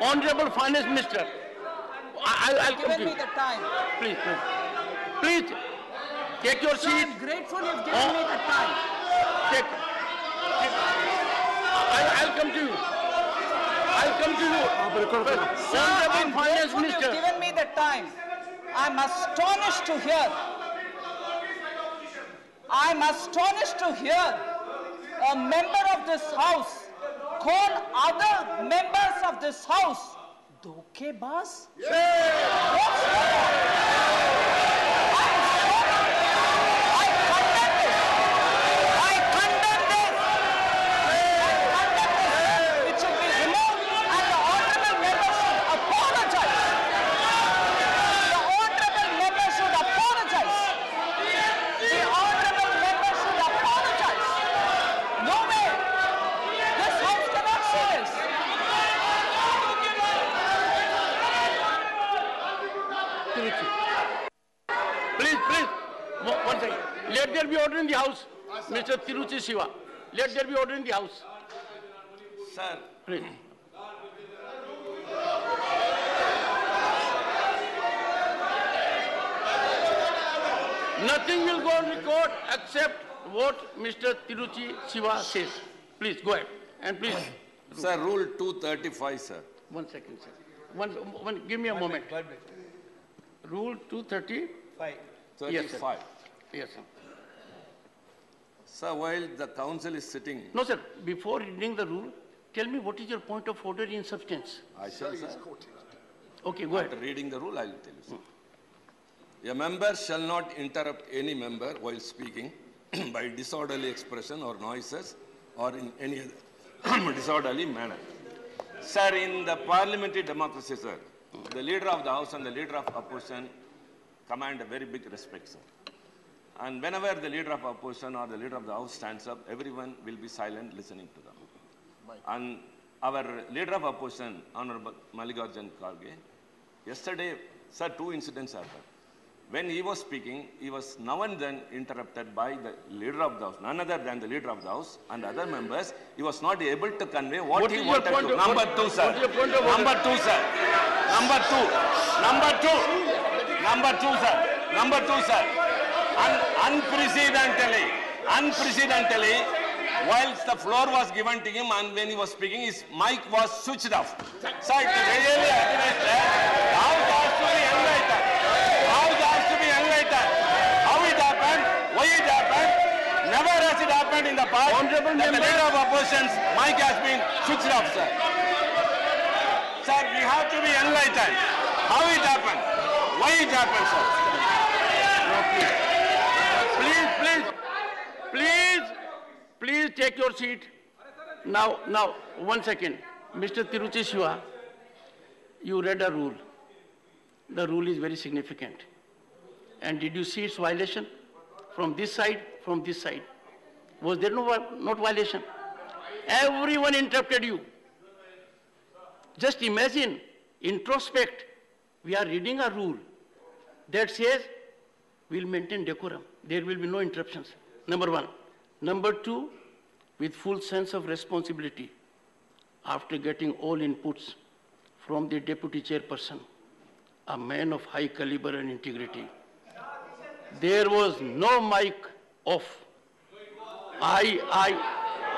Honorable Finance Minister, I'll come to you. Given me the time. Please, please. Please, take your Sir, seat. I'm grateful you've given me the time. I'll come to you. I'll come to you. Sir, I'm Honorable Finance grateful Minister. you've given me the time. I'm astonished to hear. I'm astonished to hear a member of this house call other members of this house dhokebaz. What's wrong? I condemn this. It should be removed and the honorable member should apologize. The honorable member should apologize. The honorable member should apologize. No way. This house cannot see this. Please, please. One second. Let there be order in the house. Mr. Tiruchi Siva. Let there be order in the house. Sir, Please. Nothing will go on record except what Mr. Tiruchi Siva says. Please go ahead. And please. sir, Rule 235, sir. 1 second, sir. Give me a moment. Rule 235. Yes, sir. 35. Yes, sir. Sir, while the council is sitting, No, sir. Before reading the rule, tell me what is your point of order in substance. I shall, sir, Okay, go after ahead. reading the rule, I will tell you, sir. A member shall not interrupt any member while speaking by disorderly expression or noises or in any other disorderly manner. Sir, in the parliamentary democracy, sir, the leader of the house and the leader of opposition command a very big respect, sir. And whenever the leader of opposition or the leader of the house stands up, everyone will be silent listening to them. And our leader of opposition, Honorable Mallikarjun Kharge, yesterday, sir, two incidents happened. When he was speaking, he was now and then interrupted by the leader of the house, none other than the leader of the house and other members. He was not able to convey what he is your wanted point to. of- Number what- two, sir. what is your point of order? Number two, sir. Number two. Number two. Number two, sir. Number two, sir. Unprecedentedly, whilst the floor was given to him and when he was speaking, his mic was switched off. Sir, it really against how it has to be enlightened. How it has to be enlightened. How it happened, why it happened, never has it happened in the past. Honorable that the member. leader of opposition's mic has been switched off, sir. Sir, we have to be enlightened. How it happened, why it happened, sir. Please take your seat. Now, 1 second. Mr. Tiruchi Siva, you read a rule. The rule is very significant. And did you see its violation? From this side, from this side. Was there not violation? Everyone interrupted you. Just imagine, introspect. We are reading a rule that says we'll maintain decorum. There will be no interruptions. Number one. Number two, with full sense of responsibility, after getting all inputs from the deputy chairperson, a man of high caliber and integrity, there was no mic off.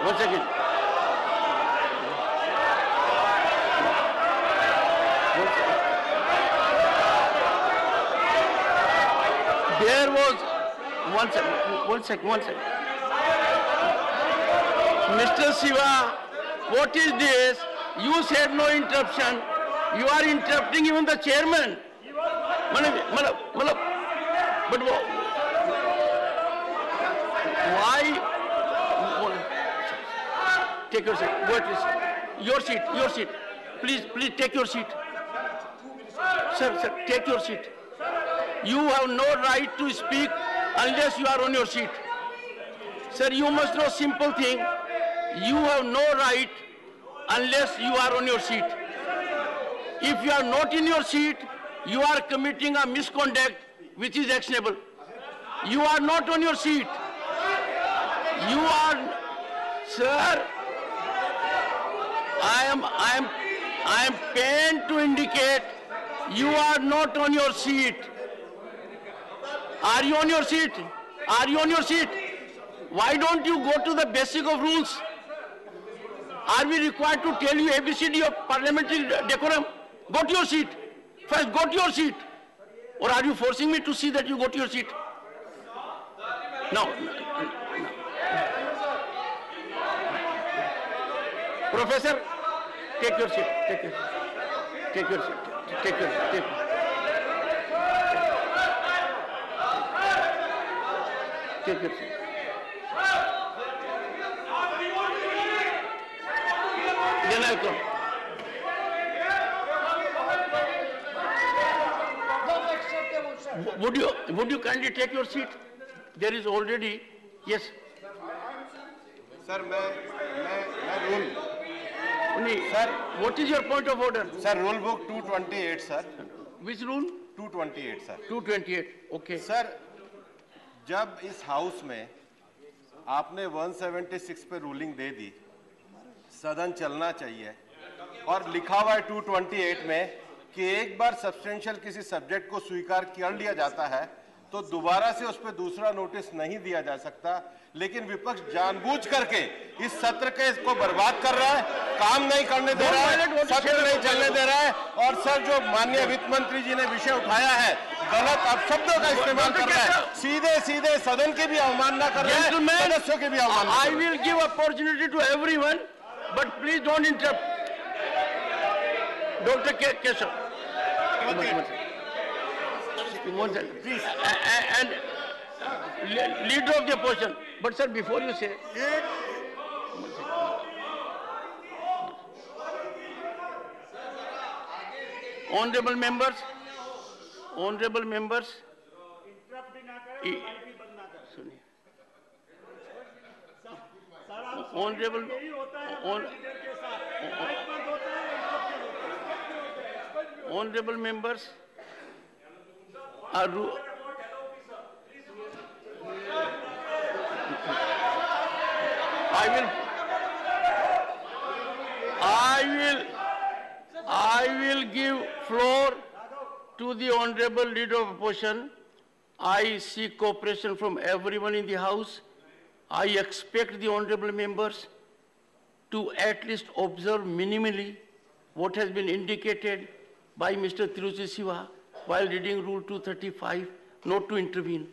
Once again. There was, one second. Mr. Siva, what is this? You said no interruption. You are interrupting even the chairman. But why? Take your seat. Go please. Your seat. Please take your seat. Sir, take your seat. You have no right to speak unless you are on your seat. Sir, you must know simple thing. You have no right unless you are on your seat. If you are not in your seat, you are committing a misconduct which is actionable. You are not on your seat. You are, sir, I am I am pained to indicate you are not on your seat. Are you on your seat? Are you on your seat? Why don't you go to the basic of rules? Are we required to tell you ABCD of parliamentary decorum? Go to your seat. First, go to your seat. Or are you forcing me to see that you go to your seat? No. Professor, take your seat. Take your seat. Take your seat. Take your seat. Take your seat. Then I'll come. Would you kindly take your seat? There is already, yes. Sir, मैं rule. Sir, what is your point of order? Sir, rule book 228, sir. Which rule? 228, sir. 228, okay. Sir, जब इस house में आपने 176 पे ruling दे दी, सदन चलना चाहिए, और लिखा हुआ है 228 में कि एक बार सब्सटेंशियल किसी सब्जेक्ट को स्वीकार कर लिया जाता है तो दोबारा से उस पर दूसरा नोटिस नहीं दिया जा सकता, लेकिन विपक्ष जानबूझ करके इस सत्र के इसको बर्बाद कर रहा है, काम नहीं करने दे रहा है, सत्र नहीं चलने दे रहा है। और सर, जो माननीय वित्त मंत्री जी ने विषय उठाया है, गलत अपशब्दों का इस्तेमाल कर रहा है, सीधे सीधे सदन की भी अवमानना कर रहा है, सदस्यों की भी अवमानना। I will give opportunity to everyone, but please don't interrupt. Dr. Keshav. Please. And leader of the opposition. But sir, before you say, honorable members, honorable members are I will give floor to the honorable leader of opposition. I seek cooperation from everyone in the house. I expect the honorable members to at least observe minimally what has been indicated by Mr. Tiruchi Siva while reading Rule 235, not to intervene.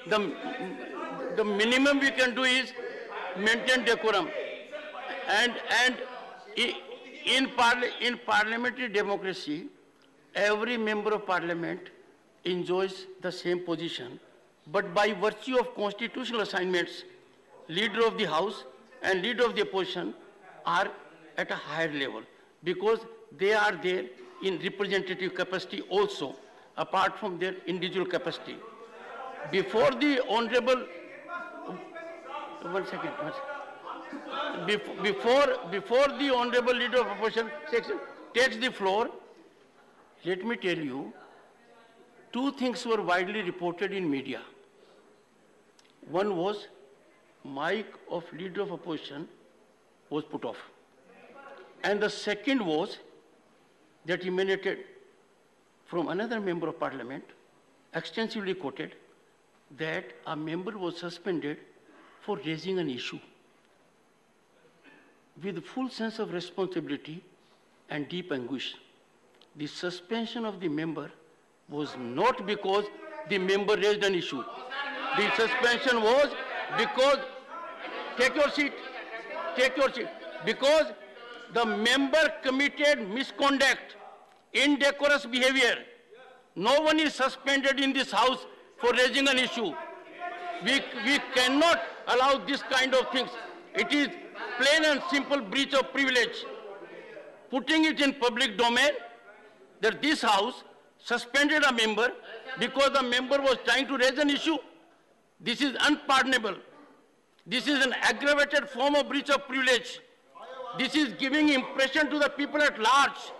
The minimum we can do is maintain decorum. And in parliamentary democracy, every member of parliament enjoys the same position, but by virtue of constitutional assignments, leader of the house and leader of the opposition are at a higher level because they are there in representative capacity also, apart from their individual capacity. Before the honorable, before the honorable leader of opposition takes the floor, let me tell you, two things were widely reported in media. One was mic of leader of opposition was put off. And the second was that emanated from another member of parliament, extensively quoted, that a member was suspended for raising an issue. With full sense of responsibility and deep anguish, the suspension of the member was not because the member raised an issue. The suspension was because, take your seat, because the member committed misconduct, indecorous behavior. No one is suspended in this house for raising an issue. We cannot allow this kind of things. It is plain and simple breach of privilege. Putting it in public domain that this house suspended a member because the member was trying to raise an issue, this is unpardonable. This is an aggravated form of breach of privilege. This is giving impression to the people at large.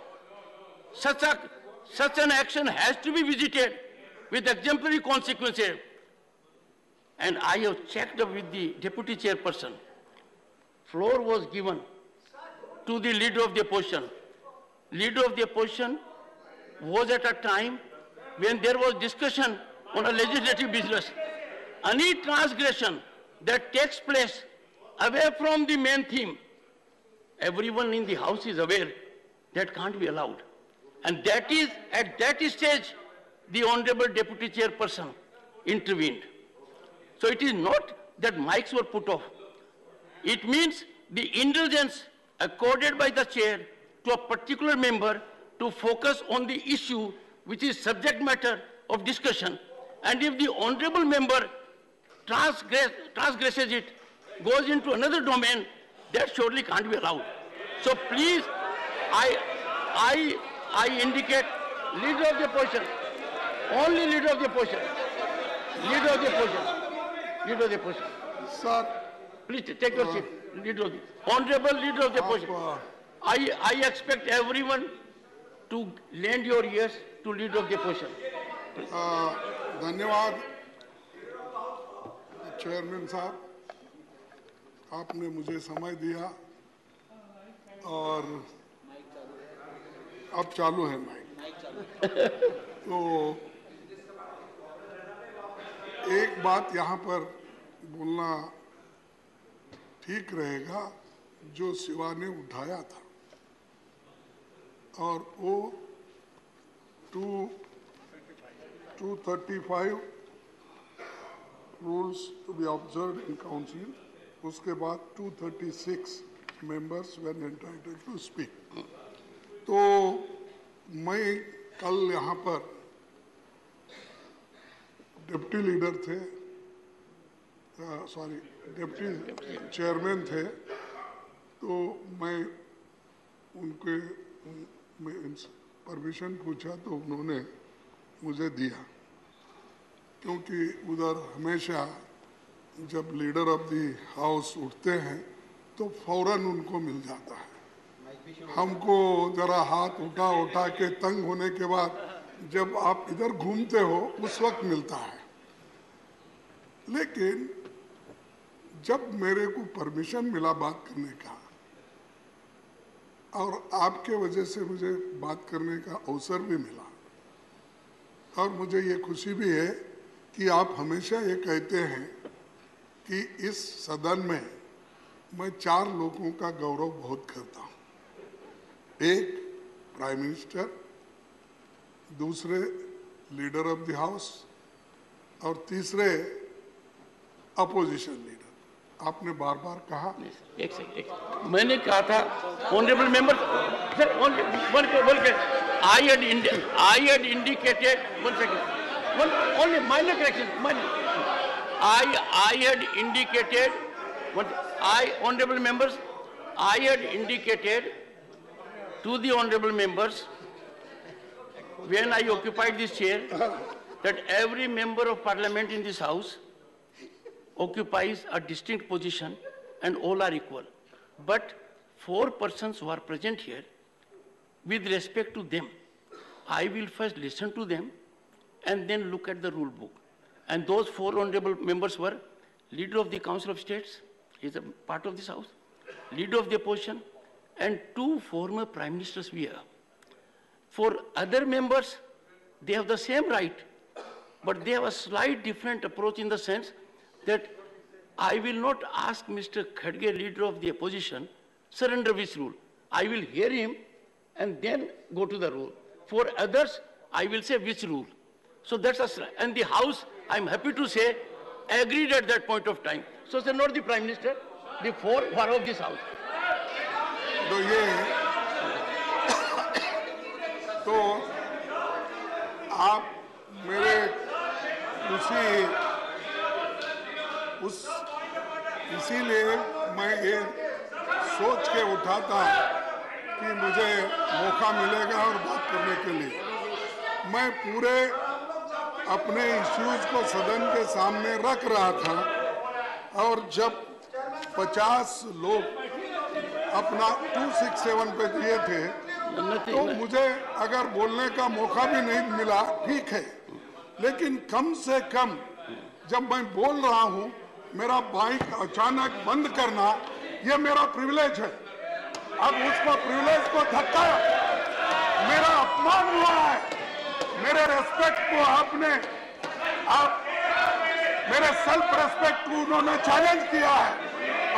Such an action has to be visited with exemplary consequences. And I have checked with the deputy chairperson. Floor was given to the leader of the opposition. Leader of the opposition was at a time when there was discussion on a legislative business. Any transgression that takes place away from the main theme, everyone in the House is aware that can't be allowed. And that is, at that stage, the Honorable Deputy Chairperson intervened. So it is not that mics were put off. It means the indulgence accorded by the chair to a particular member to focus on the issue which is subject matter of discussion. And if the honorable member transgresses it, goes into another domain, that surely can't be allowed. So please, I indicate leader of the opposition, only leader of the opposition, leader of the opposition, leader of the opposition. Sir, please take your seat, leader of the, honorable leader of the opposition. I expect everyone to lend your ears to leader of the opposition. धन्यवाद chairman साहब, आपने मुझे समय दिया और अब चालू है माइक। तो एक बात यहाँ पर बोलना ठीक रहेगा जो शिवा ने उठाया था, और वो 235 rules to be observed in council, उसके बाद 236 members were entitled to speak. तो मैं कल यहाँ पर डिप्टी लीडर थे, सॉरी डिप्टी चेयरमैन थे, तो मैं उनके परमिशन पूछा तो उन्होंने मुझे दिया, क्योंकि उधर हमेशा जब लीडर ऑफ द हाउस उठते हैं तो फौरन उनको मिल जाता है। हमको जरा हाथ उठा के तंग होने के बाद जब आप इधर घूमते हो उस वक्त मिलता है। लेकिन जब मेरे को परमिशन मिला बात करने का और आपके वजह से मुझे बात करने का अवसर भी मिला, और मुझे ये खुशी भी है कि आप हमेशा ये कहते हैं कि इस सदन में मैं 4 लोगों का गौरव बहुत करता हूँ। एक प्राइम मिनिस्टर, दूसरे लीडर ऑफ द हाउस और तीसरे अपोजिशन लीडर। आपने बार बार कहा, एक सेकंड, मैंने कहा था ऑनरेबल मेंबर सर, बोल के I had indicated, one second, only minor correction, I had indicated, honorable members, I had indicated to the honorable members when I occupied this chair that every member of parliament in this house occupies a distinct position and all are equal. But 4 persons who are present here, with respect to them, I will first listen to them and then look at the rule book. And those 4 honorable members were Leader of the Council of States, he is a part of this house, Leader of the Opposition, and 2 former Prime Ministers we have. For other members, they have the same right, but they have a slight different approach in the sense that I will not ask Mr. Khadge, Leader of the Opposition, surrender which rule. I will hear him and then go to the rule. For others, I will say which rule. So that's and the House, I'm happy to say, agreed at that point of time. So sir, not the Prime Minister, the 4 are of this House. तो ये तो आप मेरे इसीलिए मैं ये सोच के उठा था कि मुझे मौका मिलेगा और बात करने के लिए। मैं पूरे अपने इश्यूज को सदन के सामने रख रहा था, और जब 50 लोग अपना 267 पे दिए थे तो मुझे अगर बोलने का मौका भी नहीं मिला, ठीक है, लेकिन कम से कम जब मैं बोल रहा हूं मेरा माइक अचानक बंद करना ये मेरा प्रिविलेज है। अब उसको प्रिविलेज को धक्का मेरा अपमान हुआ है, मेरे रेस्पेक्ट को मेरे सेल्फ रेस्पेक्ट को उन्होंने चैलेंज किया है,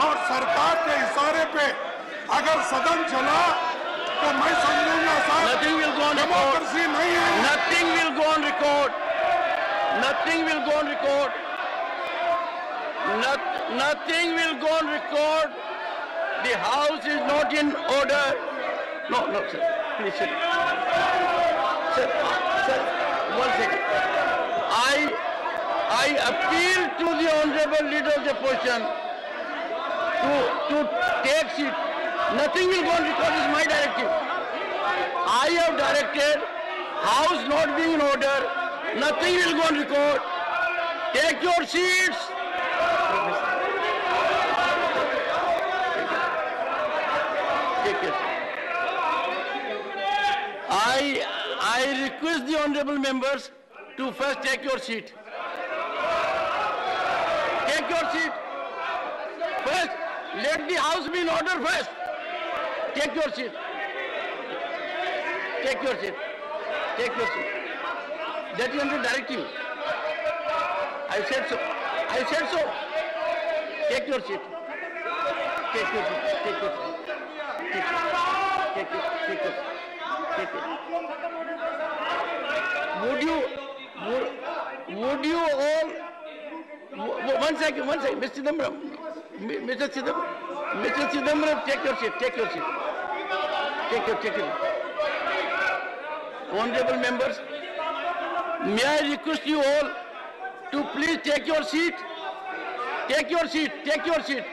और सरकार के इशारे पे अगर सदन चला तो मैं समझूंगा साहब डेमोक्रेसी नहीं है। Nothing will go on record. Nothing will go on record. Nothing will go on record. The house is not in order. No, sir. Please sit. Sir, one second. I appeal to the honorable leader of the opposition to take seat. Nothing will go on record. Is my directive. I have directed house not being in order. Nothing will go on record. Take your seats. Take your seat. I request the honorable members to first take your seat. Take your seat. First, let the house be in order first. Take your seat. Take your seat. Take your seat. That is under directive. I said so. I said so. Take your seat. Take your seat. Take your seat. Take your seat. Take your seat. Take your seat. Take it. Would you all, one second, Mr. Chidambaram, take your seat. Take your seat. Take your seat. Honorable members, may I request you all to please take your seat. Take your seat. Take your seat.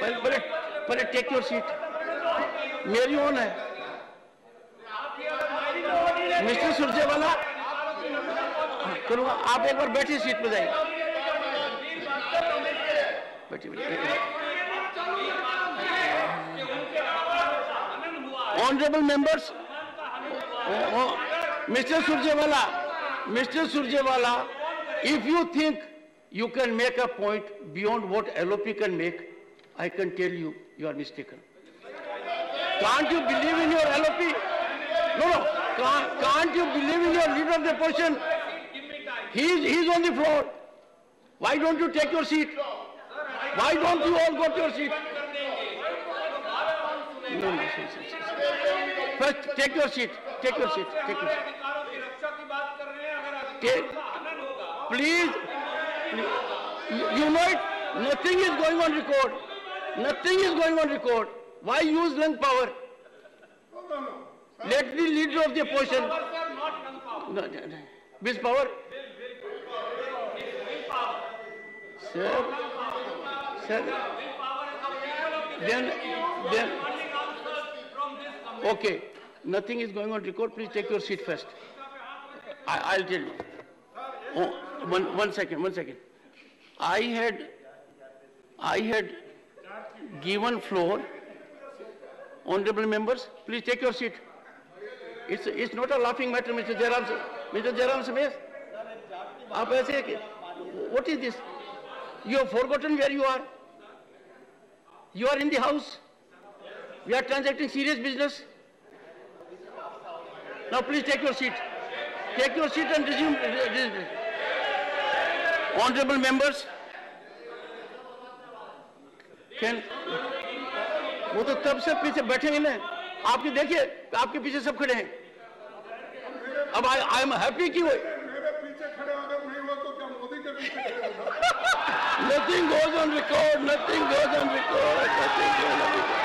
पहले take your seat. मेरी own है. Mister Surjewala, करूँगा. आप एक बार बैठिए seat पे जाइए. बैठिए. Honorable members, Mr. Surjewala, if you think you can make a point beyond what LOP can make, I can tell you, you are mistaken. Can't you believe in your LOP? No. Can't you believe in your leader of the opposition? He's on the floor. Why don't you take your seat? Why don't you all go to your seat? No. First, take your seat. Take your seat. Take your seat. Please. You know it. Nothing is going on record. Nothing is going on record. Why use lung power? Let the leader of the opposition. No. Which power? Sir. Then. Okay. Nothing is going on record. Please take your seat first. I'll tell you. Oh, one second. I had given floor. Honorable members, please take your seat. It's not a laughing matter, Mr. Jairam Samesh. What is this? You have forgotten where you are. You are in the house. We are transacting serious business. Now please take your seat. Take your seat and resume. Honorable members, वो तो तब से पीछे बैठेंगे ना. आपके देखिए, आपके पीछे सब खड़े हैं. अब आई एम हैप्पी कि मेरे पीछे खड़े अगर नहीं हुआ तो क्या मोदी के पीछे खड़े होगा? Nothing goes on record. Nothing goes on record. Nothing goes on record.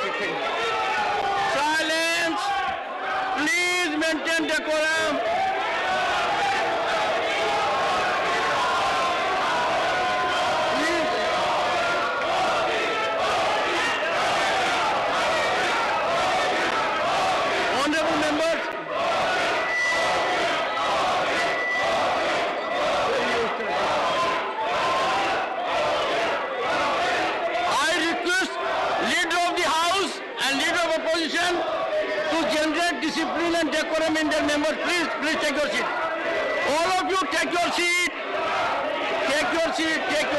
seat. Silence. Please maintain decorum. Honorable members, I request Leader of the House and Leader of Opposition to generate discipline and decorum in their members. Please take your seat. All of you take your seat. Take your seat. Take your